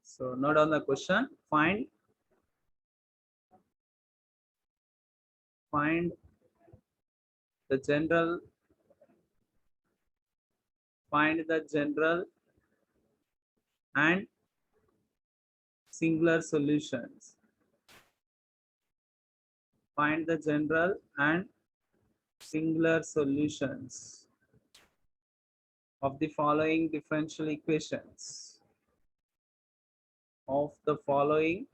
So note on the question, find the general and singular solutions. Find the general and singular solutions of the following differential equations. Of the following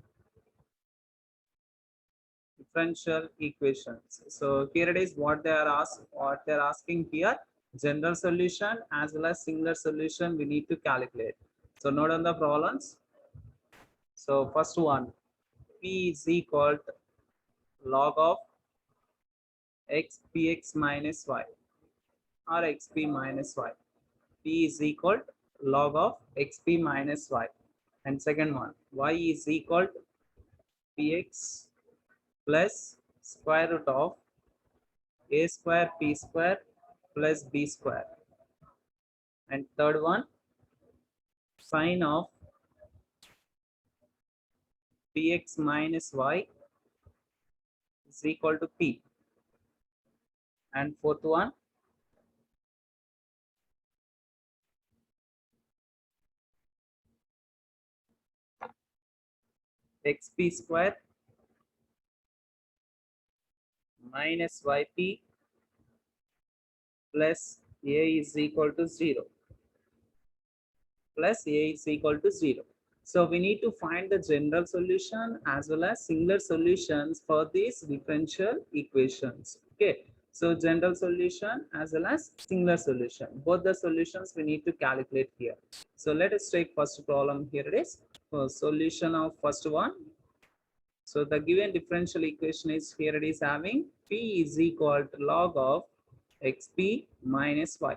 differential equations. So here it is what they are asking here. General solution as well as singular solution we need to calculate. So note on the problems. So first one, P is equal to log of x px minus y or xp minus y. P is equal to log of xp minus y. And second one, y is equal to px plus square root of a square p square plus b square. And third one, sine of px minus y is equal to p. And fourth one, xp square minus yp plus a is equal to 0. Plus a is equal to 0. So we need to find the general solution as well as singular solutions for these differential equations. Okay. So general solution as well as singular solution. Both the solutions we need to calculate here. So let us take first problem. Here it is. Solution of first one. So the given differential equation is here it is having P is equal to log of xp minus y.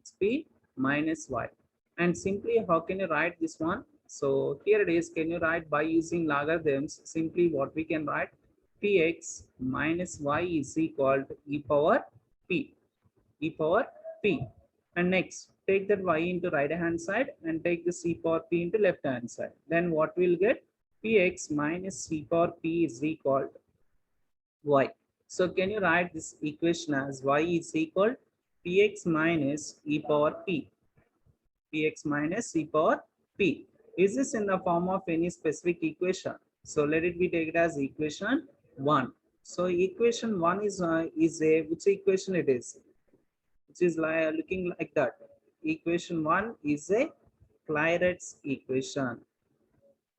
xp minus y. And simply how can you write this one? So here it is, can you write by using logarithms? Simply what we can write, px minus y is equal to e power p. And next take that y into right hand side and take the c power p into left hand side. Then what we'll get, px minus c power p is equal to y. So can you write this equation as y is equal px minus e power p. Px minus e power p. Is this in the form of any specific equation? So let it be taken as equation 1. So equation 1 is a, which equation it is? Which is like looking like that. Equation 1 is a Clairaut's equation.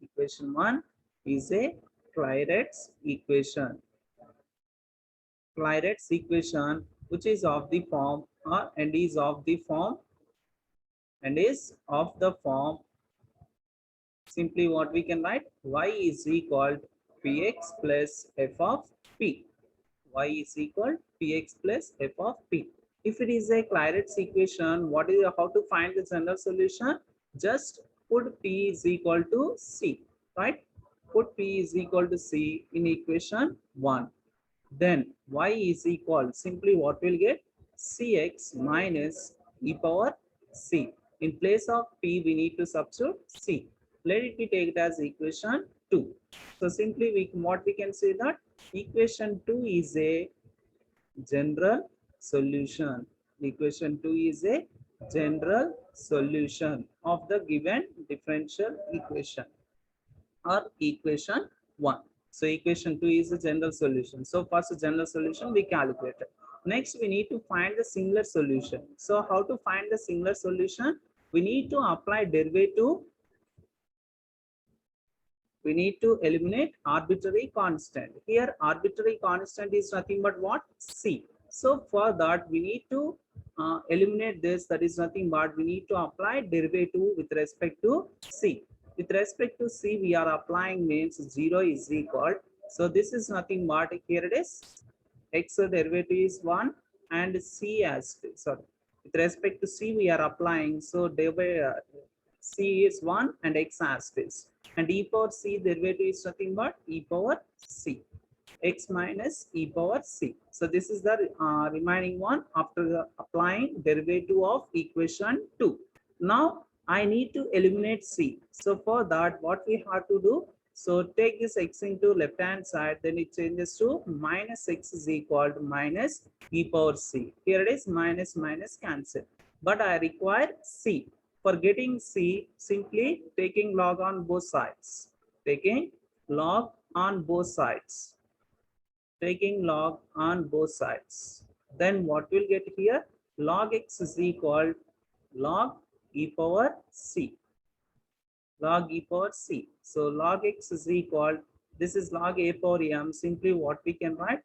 Equation 1 is a Clairaut's equation. Clairaut's equation, which is of the form and is of the form simply what we can write, y is equal to px plus f of p. Y is equal to px plus f of p. If it is a Clairaut's equation, how to find the general solution? Just put p is equal to c, right? Put p is equal to c in equation 1. Then y is equal, simply what we'll get, cx minus e power c. In place of p, we need to substitute c. Let it be taken as equation 2. So simply what we can say that equation 2 is a general solution. Equation 2 is a general solution of the given differential equation or equation 1. So equation 2 is a general solution. So first general solution we calculated. Next we need to find the singular solution. So how to find the singular solution? We need to apply derivative. We need to eliminate arbitrary constant. Here arbitrary constant is nothing but what? C. So for that we need to eliminate this. That is nothing but we need to apply derivative with respect to C. With respect to C, we are applying means 0 is equal. So this is nothing but here it is. X derivative is 1 and C as, sorry. With respect to C, we are applying. So C is 1 and X as this. And e power C derivative is nothing but e power C. X minus e power c. So this is the remaining one after applying derivative of equation 2. Now I need to eliminate c. So for that, what we have to do, so take this x into left hand side, then it changes to minus x is equal to minus e power c. Here it is minus minus cancel. But I require c. For getting c, simply taking log on both sides. Taking log on both sides. Taking log on both sides. Then what we'll get here? Log x is equal log e power c. Log e power c. So log x is equal, this is log a power m. Simply what we can write?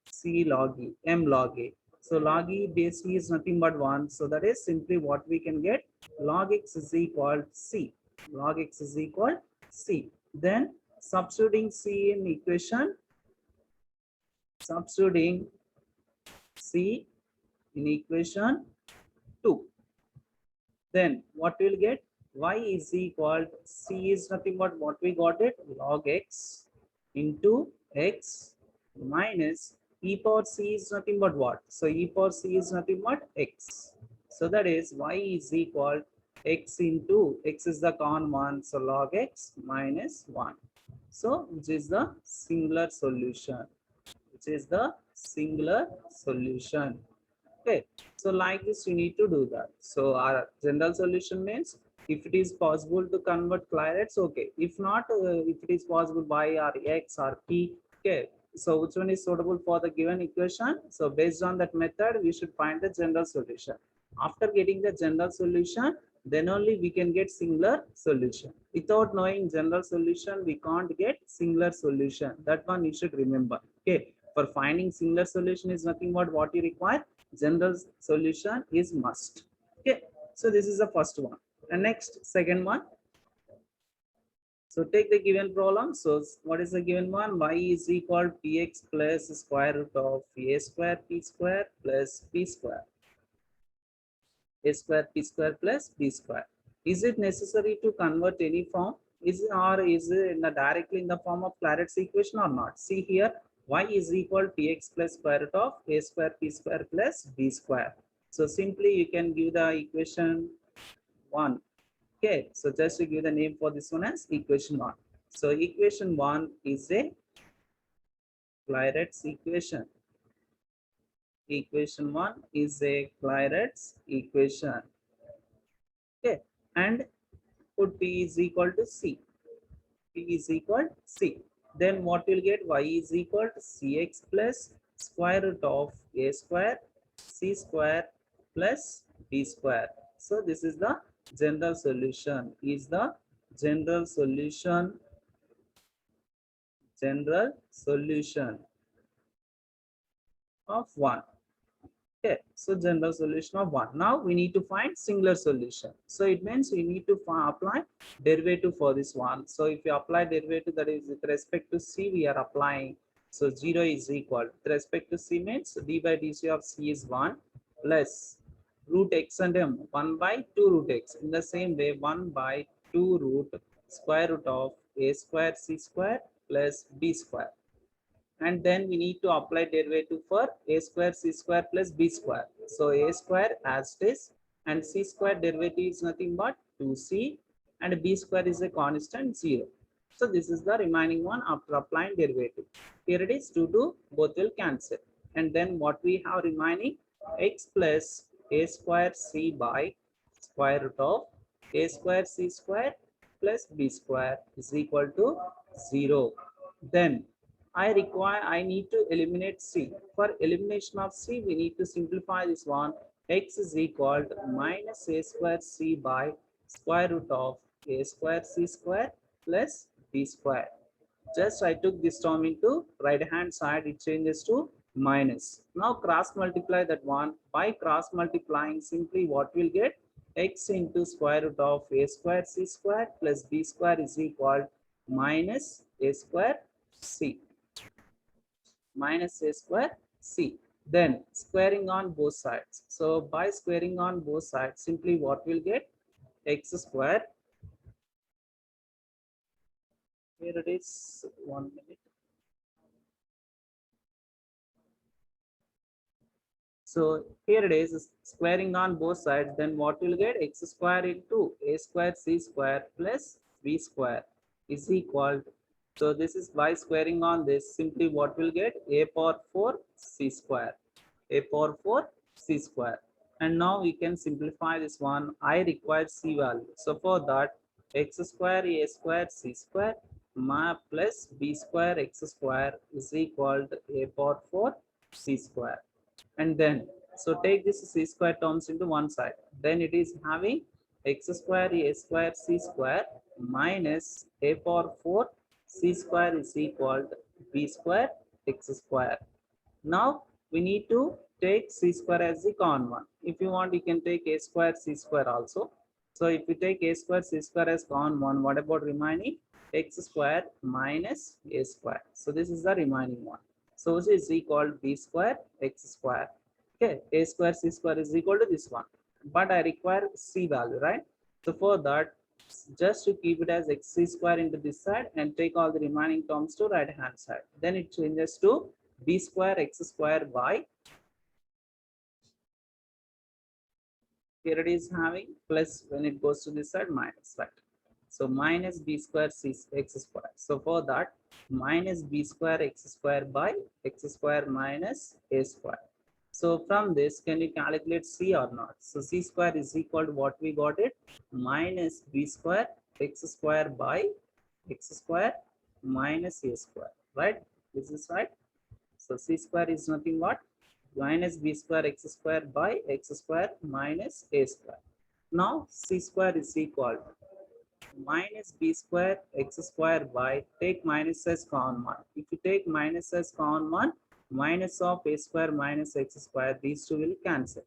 C log e, m log a. So log e base e is nothing but 1. So that is simply what we can get. Log x is equal c. Log x is equal c. Then substituting c in equation, substituting c in equation 2. Then what we'll get? Y is equal to c is nothing but what we got it, log x into x minus e power c is nothing but what? So e power c is nothing but x. So that is y is equal x into x is the common one. So log x minus 1. So which is the singular solution. Which is the singular solution. Okay, so like this, you need to do that. So our general solution means if it is possible to convert clarets, okay. If not, if it is possible by or x or p, okay. So which one is suitable for the given equation? So based on that method, we should find the general solution. After getting the general solution, then only we can get singular solution. Without knowing general solution, we can't get singular solution. That one you should remember. Okay, for finding singular solution is nothing but what you require. General solution is must. Okay, so this is the first one. And next, second one. So take the given problem. So what is the given one? Y is equal to px plus square root of a square p square plus b square. A square p square plus b square. Is it necessary to convert any form? Is it in the directly in the form of Claret's equation or not? See here, y is equal to px plus square root of a square p square plus b square. So simply you can give the equation 1. Okay, so just to give the name for this one as equation 1. So equation 1 is a Claret's equation. Equation 1 is a Claret's equation. Okay, and put p is equal to c. P is equal to c. Then what we'll get? Y is equal to cx plus square root of a square c square plus b square. So this is the general solution. Is the general solution. General solution of 1. Okay, so general solution of 1. Now we need to find singular solution. So it means we need to apply derivative for this one. So if you apply derivative, that is with respect to c, we are applying. So 0 is equal with respect to c means d by dc of c is 1 plus root x and m 1 by 2 root x. In the same way, 1 by 2 root square root of a square c square plus b square. And then we need to apply derivative for a square c square plus b square. So a square as it is, and c square derivative is nothing but 2c, and b square is a constant 0. So this is the remaining one after applying derivative. Here it is 2 to both will cancel. And then what we have remaining, x plus a square c by square root of a square c square plus b square is equal to 0. Then I need to eliminate c. For elimination of c, we need to simplify this one. X is equal to minus a square c by square root of a square c square plus b square. Just I took this term into right hand side, it changes to minus. Now cross multiply that one. By cross multiplying, simply what we'll get? X into square root of a square c square plus b square is equal minus a square c. Minus a square c. Then squaring on both sides. So by squaring on both sides, simply what we'll get? X square. Here it is, 1 minute. So here it is squaring on both sides. Then what will get? X square into a square c square plus b square is equal. So this is by squaring on this. Simply what will get? A power 4 c square. A power 4 c square. And now we can simplify this one. I require c value. So for that, x square a square c square plus b square x square is equal to a power 4 c square. And then so take this c square terms into one side, then it is having x square a square c square minus a power 4 c square is equal to b square x square. Now we need to take c square as the common one. If you want, you can take a square c square also. So if you take a square c square as common one, what about remaining? X square minus a square. So this is the remaining one. So this is equal to b square x square. Okay, a square c square is equal to this one. But I require c value, right? So for that, just to keep it as x c square into this side and take all the remaining terms to right hand side. Then it changes to b square x square by, here it is having plus, when it goes to this side, minus, right? So minus b square c x square. So for that, minus b square x square by x square minus a square. So from this, can you calculate c or not? So c square is equal to what we got it? Minus b square x square by x square minus a square, right? This is right. So c square is nothing but minus b square x square by x square minus a square. Now c square is equal to minus b square x square by, take minus as common one. If you take minus as common one, minus of a square minus x square, these two will cancel.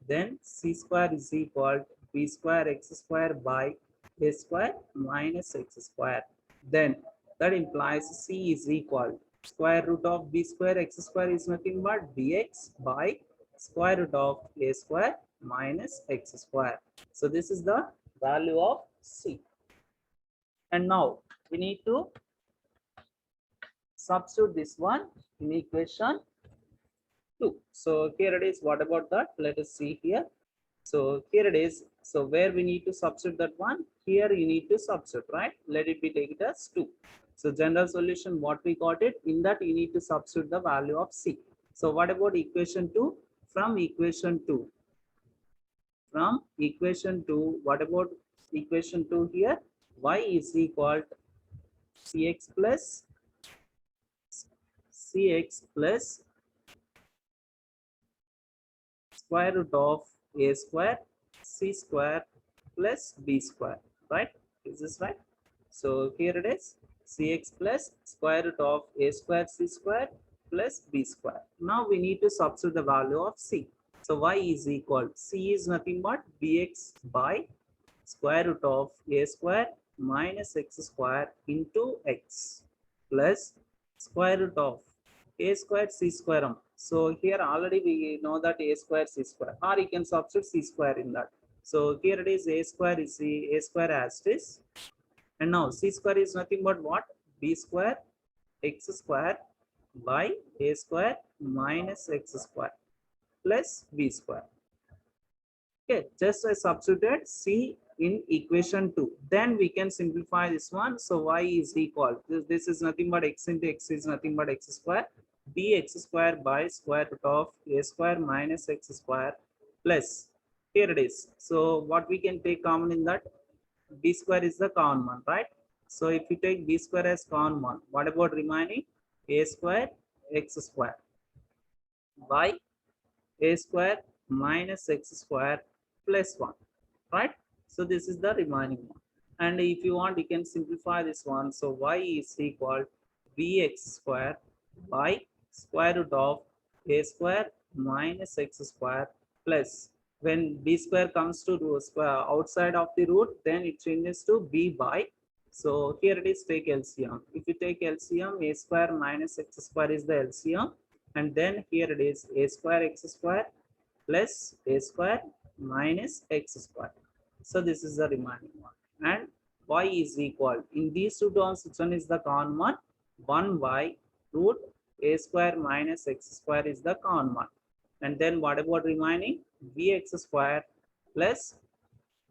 Then c square is equal to b square x square by a square minus x square. Then that implies c is equal to square root of b square x square is nothing but bx by square root of a square minus x square. So this is the value of c. And now we need to substitute this one in equation 2. So here it is. What about that? Let us see here. So here it is. So where we need to substitute that one? Here you need to substitute, right? Let it be taken as 2. So general solution, what we got it? In that you need to substitute the value of c. So what about equation 2? From equation 2. From equation 2, what about equation 2 here? Y is equal to cx plus square root of a square c square plus b square, right? Is this right? So here it is cx plus square root of a square c square plus b square. Now we need to substitute the value of c. So y is equal, c is nothing but bx by square root of a square minus x square into x plus square root of a square c square. So here already we know that a square c square, or you can substitute c square in that. So here it is a square is a square as this, and now c square is nothing but what? B square x square by a square minus x square plus b square. Okay, just I substituted c in equation 2. Then we can simplify this one. So y is equal, this is nothing but x into x is nothing but x square, bx square by square root of a square minus x square plus, here it is. So what we can take common in that? B square is the common one, right? So if you take b square as common one, what about remaining? A square x square by a square minus x square plus 1, right? So this is the remaining one. And if you want, you can simplify this one. So y is equal bx square by square root of a square minus x square plus, when b square comes to outside of the root, then it changes to b by. So here it is, take LCM. If you take LCM, a square minus x square is the LCM. And then here it is a square x square plus a square minus x square. So this is the remaining one. And y is equal, in these two terms, which one is the common one? 1 by root a square minus x square is the common one. And then what about remaining? Vx square plus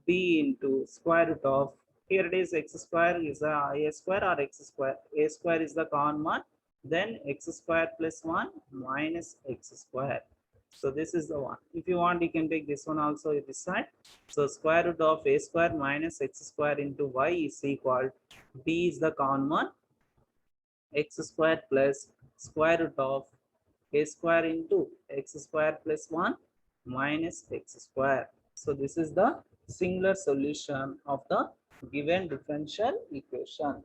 b into square root of, here it is x square is a square or x square. A square is the common one. Then x square plus 1 minus x square. So this is the one. If you want, you can take this one also this side. So square root of a square minus x square into y is equal, b is the common one, x square plus square root of a square into x square plus 1 minus x square. So this is the singular solution of the given differential equation.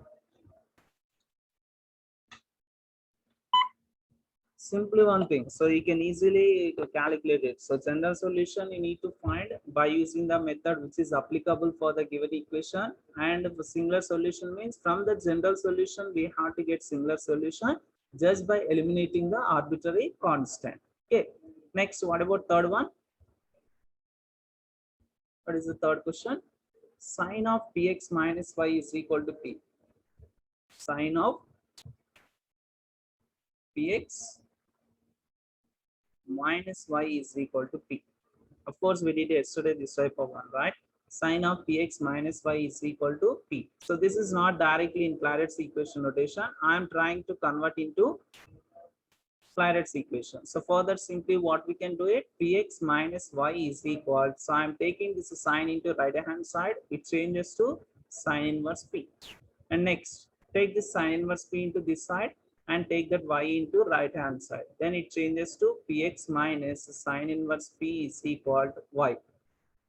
Simply one thing, so you can easily calculate it. So general solution you need to find by using the method which is applicable for the given equation, and the singular solution means from the general solution we have to get singular solution just by eliminating the arbitrary constant. Okay, next, what about third one? What is the third question? Sine of px minus y is equal to p. Sine of px minus y is equal to p. Of course, we did yesterday this type of one, right? Sine of px minus y is equal to p. So this is not directly in Clairaut's equation notation. I am trying to convert into Clairaut's equation. So for that, simply what we can do it, px minus y is equal. So I am taking this sign into right hand side. It changes to sine inverse p. And next, take this sine inverse p into this side and take that y into right hand side. Then it changes to px minus sine inverse p is equal to y.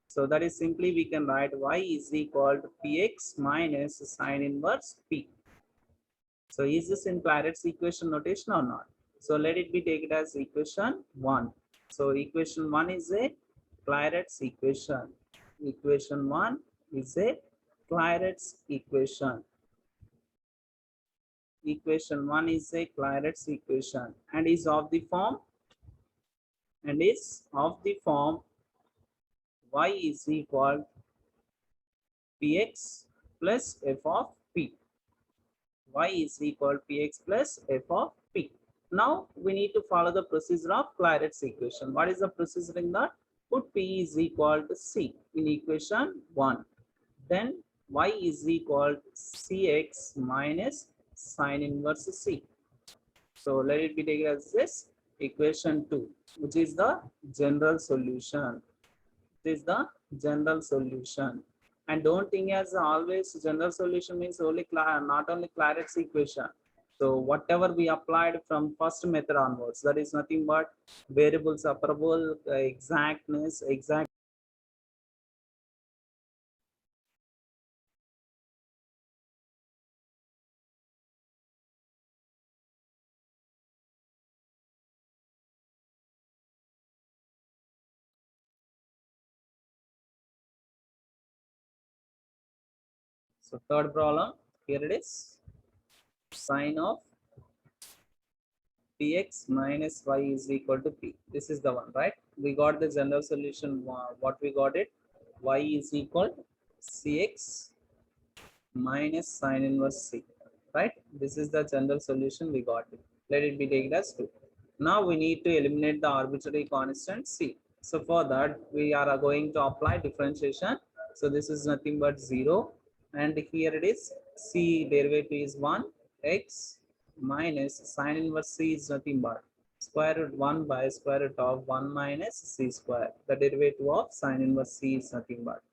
So that is simply we can write y is equal to px minus sine inverse p. So is this in Clairaut's equation notation or not? So let it be taken as equation 1. So equation 1 is a Clairaut's equation. Equation 1 is a Clairaut's equation. Equation 1 is a Clairaut's equation and is of the form y is equal px plus f of p. Y is equal px plus f of p. Now we need to follow the procedure of Clairaut's equation. What is the procedure in that? Put p is equal to c in equation 1. Then y is equal to cx minus sine inverse c. So let it be taken as this equation 2, which is the general solution. This is the general solution. And don't think as always general solution means only not only Clairaut's equation. So whatever we applied from first method onwards, that is nothing but variable separable, exactness, exact. So third problem, here it is. Sine of px minus y is equal to p. This is the one, right? We got the general solution. What we got it? Y is equal cx minus sine inverse c, right? This is the general solution we got it. Let it be taken as 2. Now we need to eliminate the arbitrary constant c. So for that, we are going to apply differentiation. So this is nothing but 0. And here it is, c derivative is 1, x minus sine inverse c is nothing but square root 1 by square root of 1 minus c square. The derivative of sine inverse c is nothing but.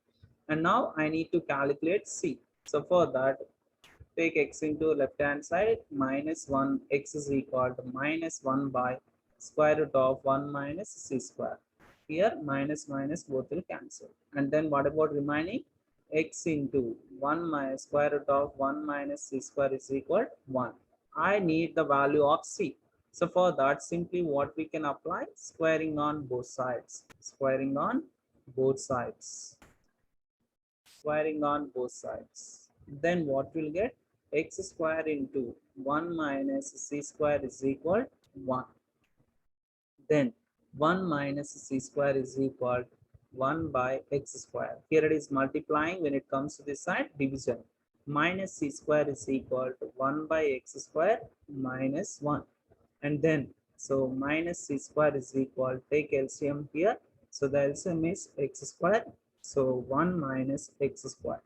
And now I need to calculate c. So for that, take x into left hand side, minus 1, x is equal to minus 1 by square root of 1 minus c square. Here minus minus both will cancel. And then what about remaining? X into 1 minus square root of 1 minus c square is equal to 1. I need the value of c. So for that, simply what we can apply? Squaring on both sides. Squaring on both sides. Squaring on both sides. Then what we'll get? X square into 1 minus c square is equal to 1. Then 1 minus c square is equal to 1 by x square. Here it is multiplying. When it comes to this side, division. Minus c square is equal to 1 by x square minus 1. And then So minus c square is equal, take LCM here. So the LCM is x square. So 1 minus x square.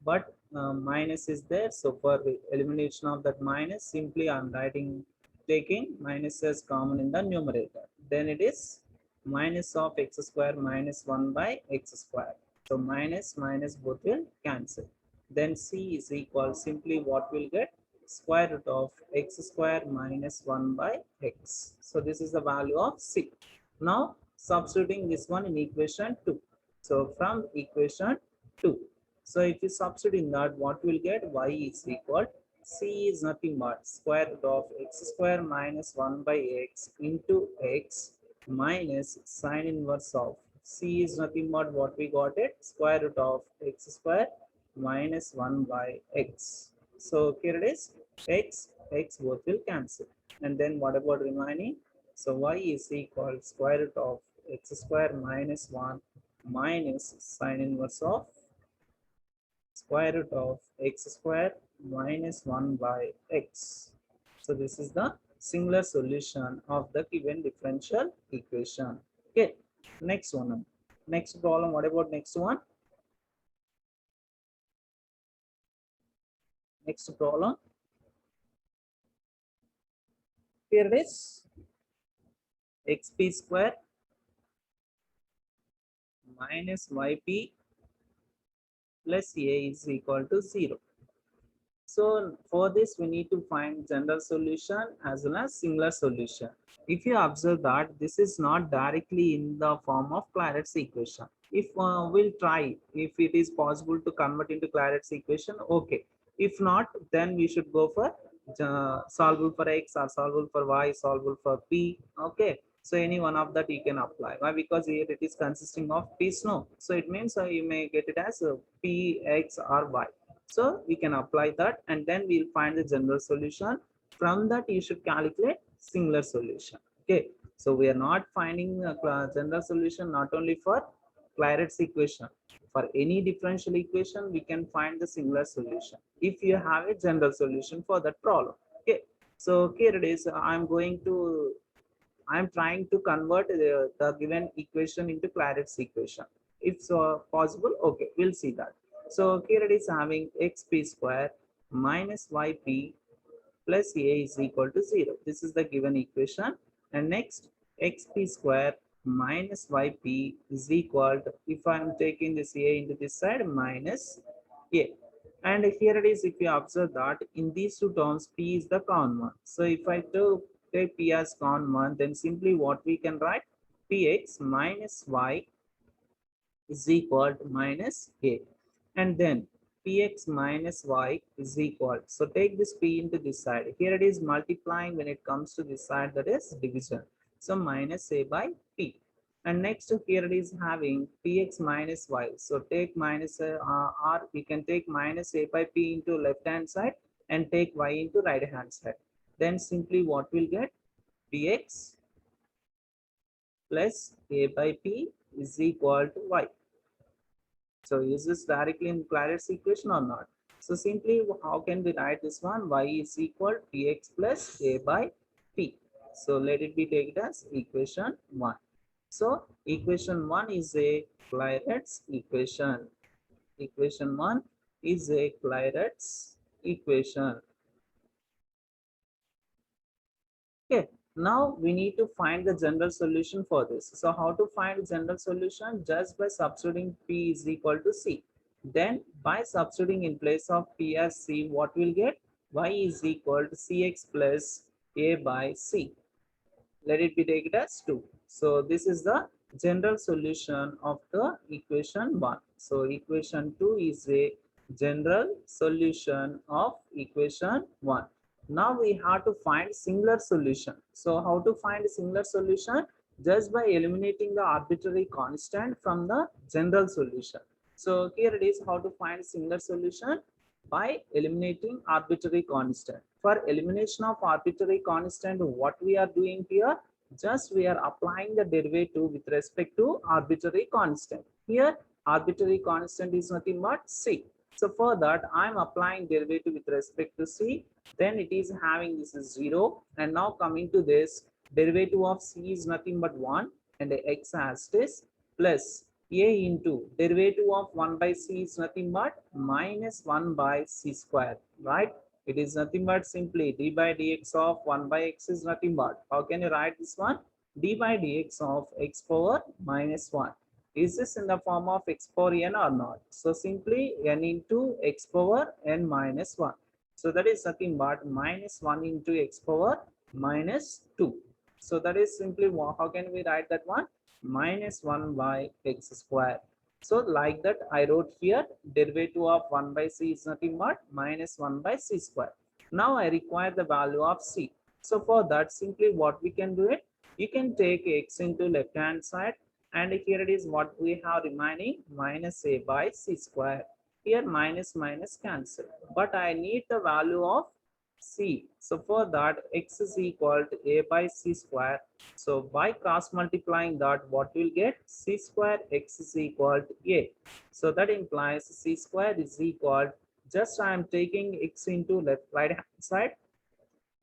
But minus is there. So for the elimination of that minus, simply I'm writing, taking minus as common in the numerator. Then it is minus of x square minus 1 by x square. So minus minus both will cancel. Then c is equal, simply what we'll get, square root of x square minus 1 by x. So this is the value of c. Now substituting this one in equation 2. So from equation 2. So if you substitute in that, what we'll get, y is equal, c is nothing but square root of x square minus 1 by x into x minus sine inverse of c is nothing but what we got it, square root of x square minus 1 by x. So here it is, x both will cancel. And then what about remaining? So y is equal square root of x square minus 1 minus sine inverse of square root of x square minus 1 by x. So this is the singular solution of the given differential equation. Okay, next one. Next problem, what about next one? Next problem. Here it is, xp square minus yp plus a is equal to 0. So for this, we need to find general solution as well as singular solution. If you observe that this is not directly in the form of Clairaut's equation. If we'll try, if it is possible to convert into Clairaut's equation, okay. If not, then we should go for solvable for x or solvable for y, solvable for p. Okay. So any one of that you can apply. Why? Because here it is consisting of p's, no. So it means you may get it as p, x or y. So we can apply that and then we'll find the general solution. From that you should calculate singular solution. Okay. So we are not finding a general solution not only for Clairaut's equation. For any differential equation, we can find the singular solution if you have a general solution for that problem. Okay. So here it is. I'm trying to convert the given equation into Clairaut's equation. If so possible, okay, we'll see that. So here it is having xp square minus yp plus a is equal to 0. This is the given equation. And next, xp square minus yp is equal to, if I am taking this a into this side, minus a. And here it is, if you observe that in these two terms, p is the common one. So if I take p as common one, then simply what we can write, px minus y is equal to minus a. And then px minus y is equal. So take this p into this side. Here it is multiplying when it comes to this side, that is division. So minus a by p. And next here it is having px minus y. So take minus or we can take minus a by p into left hand side and take y into right hand side. Then simply what we'll get, px plus a by p is equal to y. So is this directly in Clairaut's equation or not? So simply how can we write this one? Y is equal to px plus a by p. So let it be taken as equation 1. So equation 1 is a Clairaut's equation. Equation 1 is a Clairaut's equation. Okay. Now we need to find the general solution for this. So how to find general solution? Just by substituting p is equal to c. Then by substituting in place of p as c, what we'll get? Y is equal to cx plus a by c. Let it be taken as 2. So this is the general solution of the equation 1. So equation 2 is a general solution of equation 1. Now we have to find singular solution. So how to find a singular solution? Just by eliminating the arbitrary constant from the general solution. So here it is, how to find singular solution by eliminating arbitrary constant. For elimination of arbitrary constant, what we are doing here, just we are applying the derivative with respect to arbitrary constant. Here arbitrary constant is nothing but c. So for that I am applying derivative with respect to c. Then it is having, this is 0, and now coming to this, Derivative of c is nothing but 1 and x as it is plus a into derivative of 1 by c is nothing but minus 1 by c square, right? It is nothing but simply d by dx of 1 by x is nothing but, how can you write this one? D by dx of x power minus 1. Is this in the form of x power n or not? So simply n into x power n minus 1. So that is nothing but minus 1 into x power minus 2. So that is simply, how can we write that one? Minus 1 by x square. So like that I wrote here derivative of 1 by c is nothing but minus 1 by c square. Now I require the value of c. So for that simply what we can do it, you can take x into left hand side and here it is what we have remaining minus a by c square. Here minus minus cancel, but I need the value of c. So for that x is equal to a by c square. So by cross multiplying that, what we'll get? C square x is equal to a. So that implies c square is equal, just I am taking x into right hand side.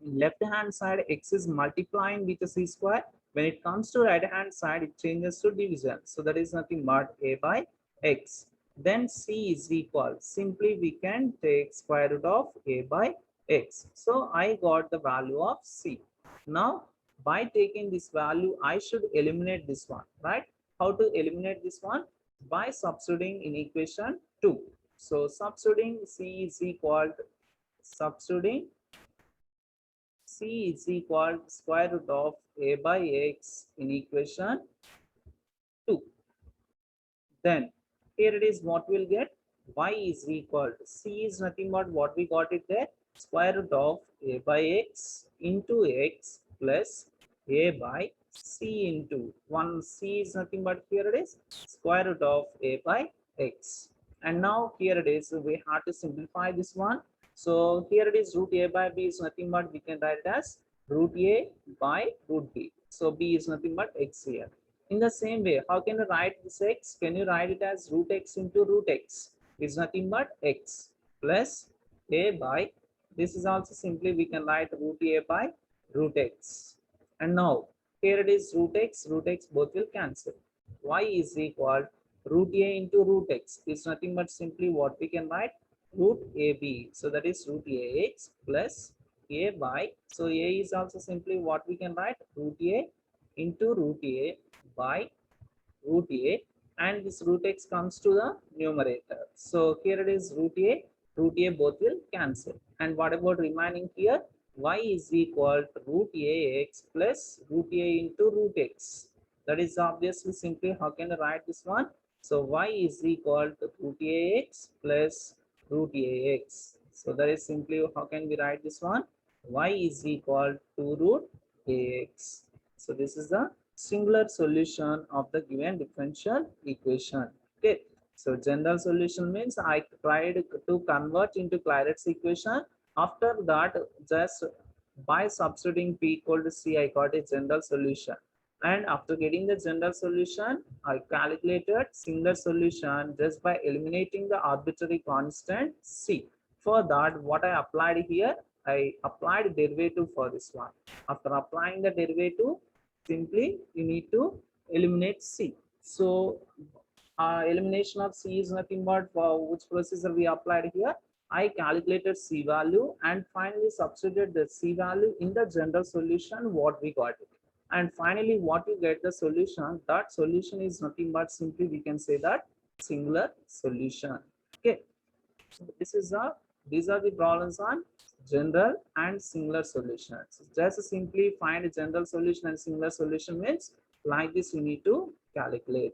In left hand side x is multiplying with the c square. When it comes to right hand side, it changes to division. So that is nothing but a by x. Then c is equal, simply we can take square root of a by x. So I got the value of c. Now by taking this value, I should eliminate this one, right? How to eliminate this one? By substituting in equation 2. So substituting c is equal to, substituting c is equal to square root of a by x in equation 2. Then here it is what we'll get, y is equal to, c is nothing but what we got it there, square root of a by x into x plus a by c into 1, c is nothing but here it is square root of a by x. And now here it is, we have to simplify this one. So here it is root a by b is nothing but we can write it as root a by root b. So b is nothing but x here. In the same way, how can you write this x? Can you write it as root x into root x? Is nothing but x plus a by, this is also simply we can write root a by root x. And now here it is root x both will cancel. Y is equal root a into root x is nothing but simply what we can write, root ab. So that is root ax plus a by, so a is also simply what we can write, root a into root a by root a, and this root x comes to the numerator. So here it is root a both will cancel. And what about remaining here? Y is equal to root ax plus root a into root x. That is obviously simply, how can I write this one? So y is equal to root ax plus root ax. So that is simply, how can we write this one? Y is equal to root ax. So this is the singular solution of the given differential equation. Okay, so general solution means I tried to convert into Clairaut's equation. After that, just by substituting p equal to c, I got a general solution. And after getting the general solution, I calculated singular solution just by eliminating the arbitrary constant c. For that, what I applied here, I applied derivative for this one. After applying the derivative, simply you need to eliminate c. So elimination of c is nothing but which procedure we applied here. I calculated c value and finally substituted the c value in the general solution what we got it. And finally what you get the solution, that solution is nothing but simply we can say that singular solution. Okay, so this is these are the problems on general and singular solutions. Just simply find a general solution and singular solution means like this you need to calculate.